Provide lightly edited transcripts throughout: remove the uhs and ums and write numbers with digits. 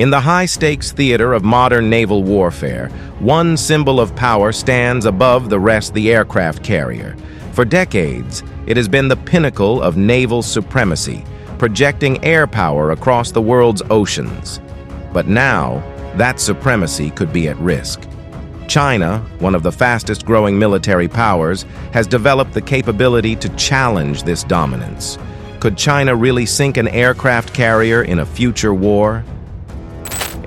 In the high-stakes theater of modern naval warfare, one symbol of power stands above the rest: the aircraft carrier. For decades, it has been the pinnacle of naval supremacy, projecting air power across the world's oceans. But now, that supremacy could be at risk. China, one of the fastest-growing military powers, has developed the capability to challenge this dominance. Could China really sink an aircraft carrier in a future war?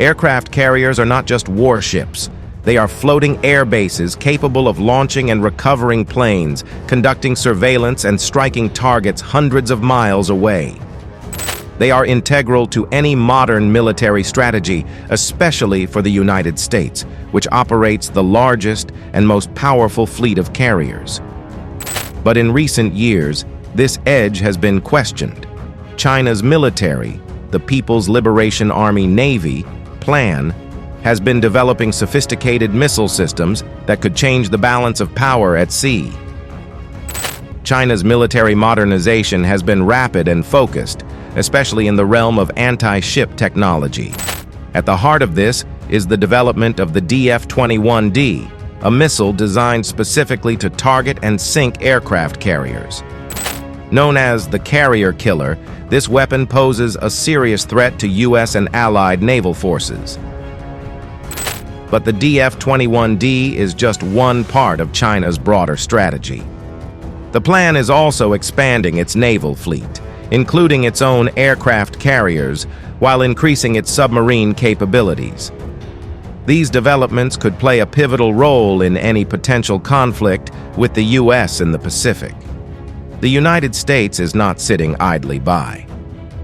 Aircraft carriers are not just warships. They are floating air bases capable of launching and recovering planes, conducting surveillance and striking targets hundreds of miles away. They are integral to any modern military strategy, especially for the United States, which operates the largest and most powerful fleet of carriers. But in recent years, this edge has been questioned. China's military, the People's Liberation Army Navy, plan has been developing sophisticated missile systems that could change the balance of power at sea. China's military modernization has been rapid and focused, especially in the realm of anti-ship technology. At the heart of this is the development of the DF-21D, a missile designed specifically to target and sink aircraft carriers. Known as the carrier killer, this weapon poses a serious threat to U.S. and allied naval forces. But the DF-21D is just one part of China's broader strategy. The plan is also expanding its naval fleet, including its own aircraft carriers, while increasing its submarine capabilities. These developments could play a pivotal role in any potential conflict with the U.S. in the Pacific. The United States is not sitting idly by.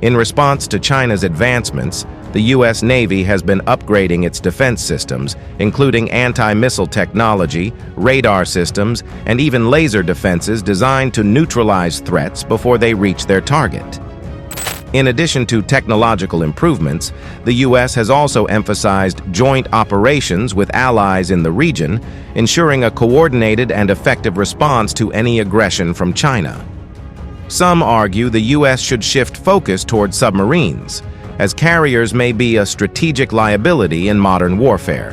In response to China's advancements, the U.S. Navy has been upgrading its defense systems, including anti-missile technology, radar systems, and even laser defenses designed to neutralize threats before they reach their target. In addition to technological improvements, the U.S. has also emphasized joint operations with allies in the region, ensuring a coordinated and effective response to any aggression from China. Some argue the U.S. should shift focus toward submarines, as carriers may be a strategic liability in modern warfare.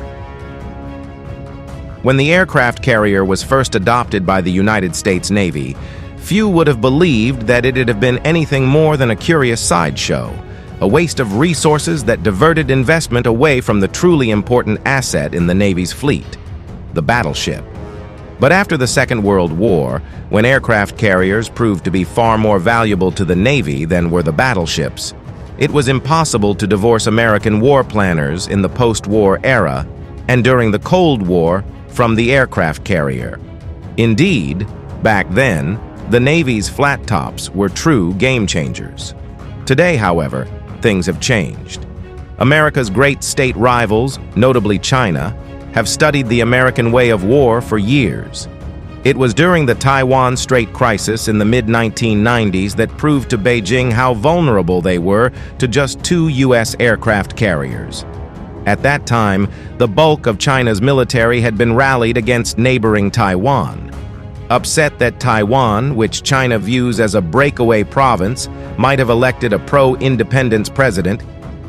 When the aircraft carrier was first adopted by the United States Navy, few would have believed that it'd have been anything more than a curious sideshow, a waste of resources that diverted investment away from the truly important asset in the Navy's fleet, the battleship. But after the Second World War, when aircraft carriers proved to be far more valuable to the Navy than were the battleships, it was impossible to divorce American war planners in the post-war era and during the Cold War from the aircraft carrier. Indeed, back then, the Navy's flat tops were true game changers. Today, however, things have changed. America's great state rivals, notably China, have studied the American way of war for years. It was during the Taiwan Strait crisis in the mid-1990s that proved to Beijing how vulnerable they were to just 2 U.S. aircraft carriers. At that time, the bulk of China's military had been rallied against neighboring Taiwan. Upset that Taiwan, which China views as a breakaway province, might have elected a pro-independence president,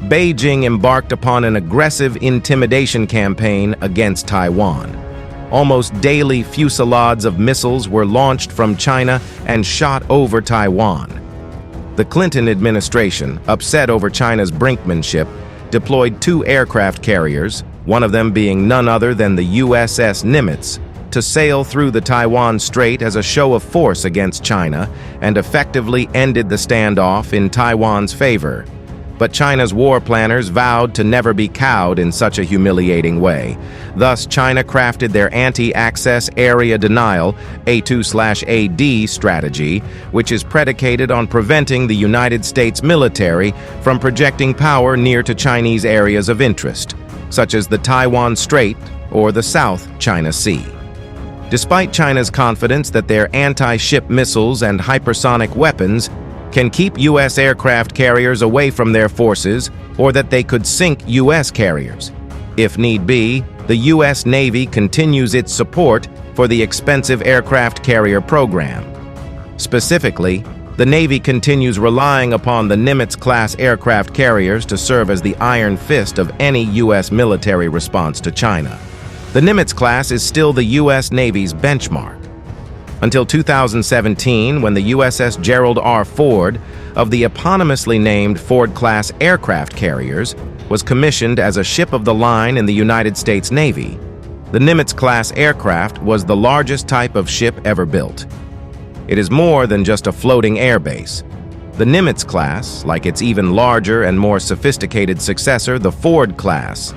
Beijing embarked upon an aggressive intimidation campaign against Taiwan. Almost daily fusillades of missiles were launched from China and shot over Taiwan. The Clinton administration, upset over China's brinkmanship, deployed 2 aircraft carriers, one of them being none other than the USS Nimitz, to sail through the Taiwan Strait as a show of force against China and effectively ended the standoff in Taiwan's favor. But China's war planners vowed to never be cowed in such a humiliating way. Thus, China crafted their anti-access area denial A2/AD strategy, which is predicated on preventing the United States military from projecting power near to Chinese areas of interest, such as the Taiwan Strait or the South China Sea. Despite China's confidence that their anti-ship missiles and hypersonic weapons can keep U.S. aircraft carriers away from their forces, or that they could sink U.S. carriers. If need be, the U.S. Navy continues its support for the expensive aircraft carrier program. Specifically, The Navy continues relying upon the Nimitz-class aircraft carriers to serve as the iron fist of any U.S. military response to China. The Nimitz-class is still the U.S. Navy's benchmark. Until 2017, when the USS Gerald R. Ford of the eponymously named Ford-class aircraft carriers was commissioned as a ship of the line in the United States Navy, the Nimitz-class aircraft was the largest type of ship ever built. It is more than just a floating airbase. The Nimitz-class, like its even larger and more sophisticated successor, the Ford-class,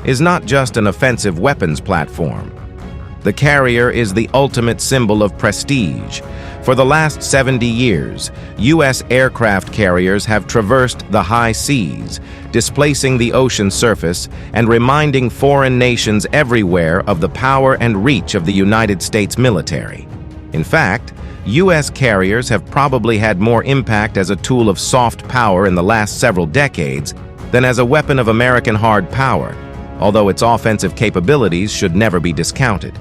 is not just an offensive weapons platform. The carrier is the ultimate symbol of prestige. For the last 70 years, U.S. aircraft carriers have traversed the high seas, displacing the ocean surface and reminding foreign nations everywhere of the power and reach of the United States military. In fact, U.S. carriers have probably had more impact as a tool of soft power in the last several decades than as a weapon of American hard power, although its offensive capabilities should never be discounted.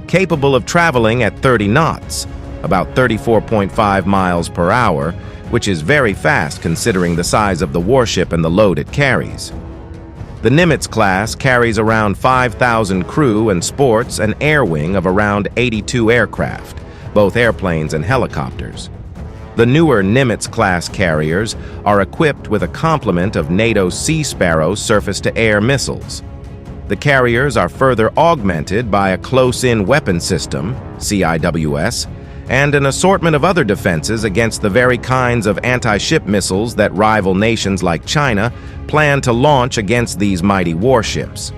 Capable of traveling at 30 knots, about 34.5 miles per hour, which is very fast considering the size of the warship and the load it carries. The Nimitz class carries around 5,000 crew and sports an air wing of around 82 aircraft, both airplanes and helicopters. The newer Nimitz-class carriers are equipped with a complement of NATO Sea Sparrow surface-to-air missiles. The carriers are further augmented by a close-in weapon system, CIWS, and an assortment of other defenses against the very kinds of anti-ship missiles that rival nations like China plan to launch against these mighty warships.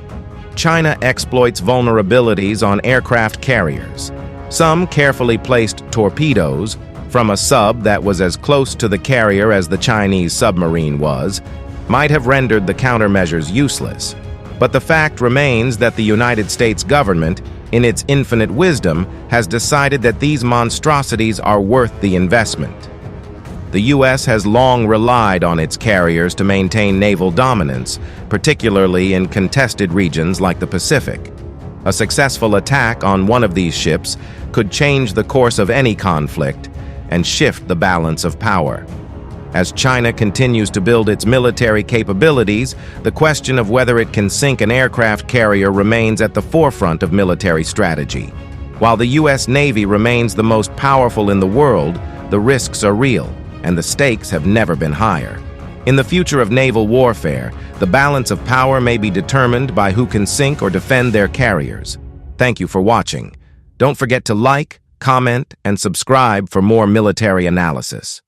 China exploits vulnerabilities on aircraft carriers. Some carefully placed torpedoes from a sub that was as close to the carrier as the Chinese submarine was might have rendered the countermeasures useless. But the fact remains that the United States government, in its infinite wisdom, has decided that these monstrosities are worth the investment. The U.S. has long relied on its carriers to maintain naval dominance, particularly in contested regions like the Pacific. A successful attack on one of these ships could change the course of any conflict and shift the balance of power. As China continues to build its military capabilities, the question of whether it can sink an aircraft carrier remains at the forefront of military strategy. While the U.S. Navy remains the most powerful in the world, the risks are real, and the stakes have never been higher. In the future of naval warfare, the balance of power may be determined by who can sink or defend their carriers. Thank you for watching. Don't forget to like, comment, and subscribe for more military analysis.